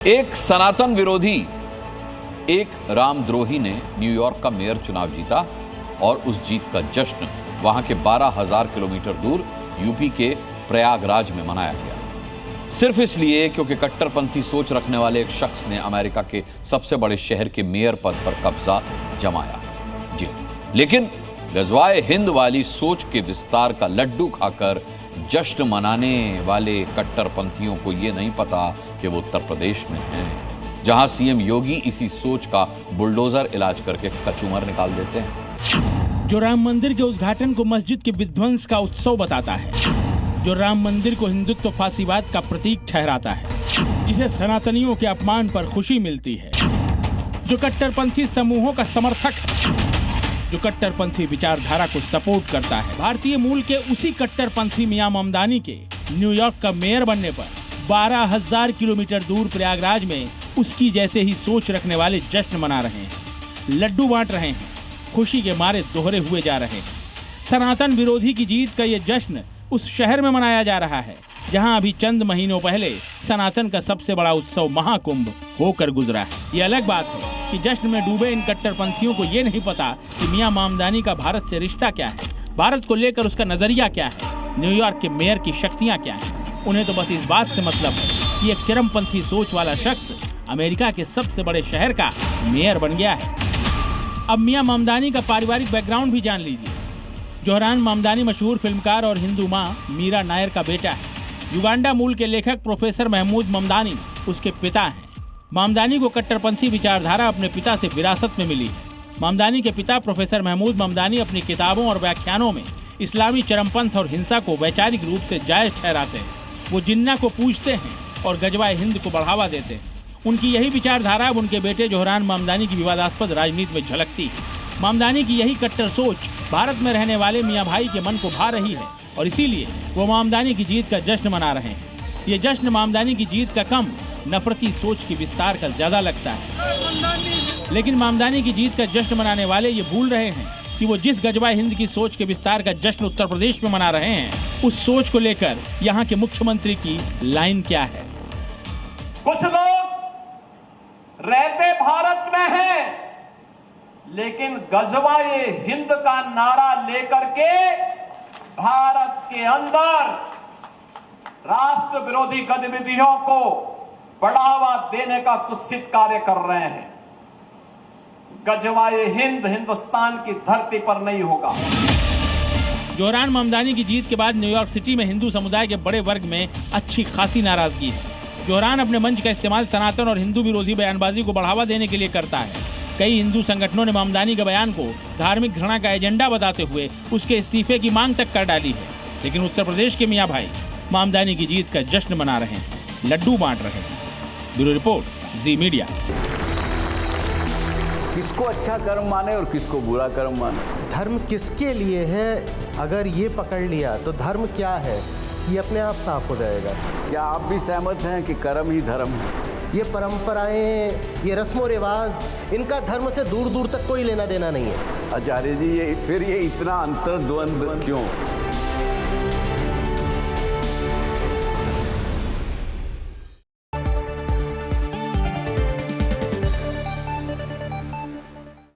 एक सनातन विरोधी, एक रामद्रोही ने न्यूयॉर्क का मेयर चुनाव जीता और उस जीत का जश्न वहां के 12,000 किलोमीटर दूर यूपी के प्रयागराज में मनाया गया। सिर्फ इसलिए क्योंकि कट्टरपंथी सोच रखने वाले एक शख्स ने अमेरिका के सबसे बड़े शहर के मेयर पद पर कब्जा जमाया। जी, लेकिन गजवाए हिंद वाली सोच के विस्तार का लड्डू खाकर जश्न मनाने वाले कट्टरपंथियों को यह नहीं पता कि वो उत्तर प्रदेश में हैं, जहां सीएम योगी इसी सोच का बुलडोजर इलाज करके कचूमर निकाल देते हैं। जो राम मंदिर के उद्घाटन को मस्जिद के विध्वंस का उत्सव बताता है, जो राम मंदिर को हिंदुत्व फासीवाद का प्रतीक ठहराता है, जिसे सनातनियों के अपमान पर खुशी मिलती है, जो कट्टरपंथी समूहों का समर्थक है, जो कट्टरपंथी विचारधारा को सपोर्ट करता है, भारतीय मूल के उसी कट्टरपंथी मियां ममदानी के न्यूयॉर्क का मेयर बनने पर 12,000 किलोमीटर दूर प्रयागराज में उसकी जैसे ही सोच रखने वाले जश्न मना रहे हैं, लड्डू बांट रहे हैं, खुशी के मारे दोहरे हुए जा रहे हैं। सनातन विरोधी की जीत का ये जश्न उस शहर में मनाया जा रहा है जहां अभी चंद महीनों पहले सनातन का सबसे बड़ा उत्सव महाकुंभ होकर गुजरा है। ये अलग बात है कि जश्न में डूबे इन कट्टरपंथियों को ये नहीं पता कि मियां ममदानी का भारत से रिश्ता क्या है, भारत को लेकर उसका नजरिया क्या है, न्यूयॉर्क के मेयर की शक्तियां क्या हैं। उन्हें तो बस इस बात से मतलब है कि एक चरमपंथी सोच वाला शख्स अमेरिका के सबसे बड़े शहर का मेयर बन गया है। अब मियां ममदानी का पारिवारिक बैकग्राउंड भी जान लीजिए। जोहरान ममदानी मशहूर फिल्मकार और हिंदू मां मीरा नायर का बेटा है। युगांडा मूल के लेखक प्रोफेसर महमूद ममदानी उसके पिता हैं। ममदानी को कट्टरपंथी विचारधारा अपने पिता से विरासत में मिली है। ममदानी के पिता प्रोफेसर महमूद ममदानी अपनी किताबों और व्याख्यानों में इस्लामी चरमपंथ और हिंसा को वैचारिक रूप से जायज ठहराते हैं। वो जिन्ना को पूजते हैं और गजवाए हिंद को बढ़ावा देते हैं। उनकी यही विचारधारा अब उनके बेटे जोहरान ममदानी की विवादास्पद राजनीति में झलकती है। ममदानी की यही कट्टर सोच भारत में रहने वाले मियाँ भाई के मन को भा रही है और इसीलिए वो ममदानी की जीत का जश्न मना रहे हैं। ये जश्न ममदानी की जीत का कम नफरती सोच के विस्तार का ज्यादा लगता है। लेकिन ममदानी की जीत का जश्न मनाने वाले ये भूल रहे हैं कि वो जिस गजवाए हिंद की सोच के विस्तार का जश्न उत्तर प्रदेश में मना रहे हैं, उस सोच को लेकर यहाँ के मुख्यमंत्री की लाइन क्या है। कुछ लोग रहते भारत में हैं, लेकिन गजवाए हिंद का नारा लेकर के भारत के अंदर राष्ट्र विरोधी गतिविधियों को बढ़ावा देने का कुत्सित कार्य कर रहे हैं। गजवाए हिंद हिंदुस्तान की धरती पर नहीं होगा। जोहरान ममदानी की जीत के बाद न्यूयॉर्क सिटी में हिंदू समुदाय के बड़े वर्ग में अच्छी खासी नाराजगी है। जोहरान अपने मंच का इस्तेमाल सनातन और हिंदू विरोधी बयानबाजी को बढ़ावा देने के लिए करता है। कई हिंदू संगठनों ने ममदानी के बयान को धार्मिक घृणा का एजेंडा बताते हुए उसके इस्तीफे की मांग तक कर डाली है। लेकिन उत्तर प्रदेश के मियाँ भाई ममदानी की जीत का जश्न मना रहे हैं, लड्डू बांट रहे हैं। ब्यूरो रिपोर्ट, जी मीडिया। किसको अच्छा कर्म माने और किसको बुरा कर्म माने। धर्म किसके लिए है, अगर ये पकड़ लिया तो धर्म क्या है ये अपने आप साफ हो जाएगा। क्या आप भी सहमत हैं कि कर्म ही धर्म है? ये परंपराएं, ये रस्मों रिवाज, इनका धर्म से दूर दूर तक कोई लेना देना नहीं है। आचार्य जी, ये इतना अंतर्द्वंद क्यों?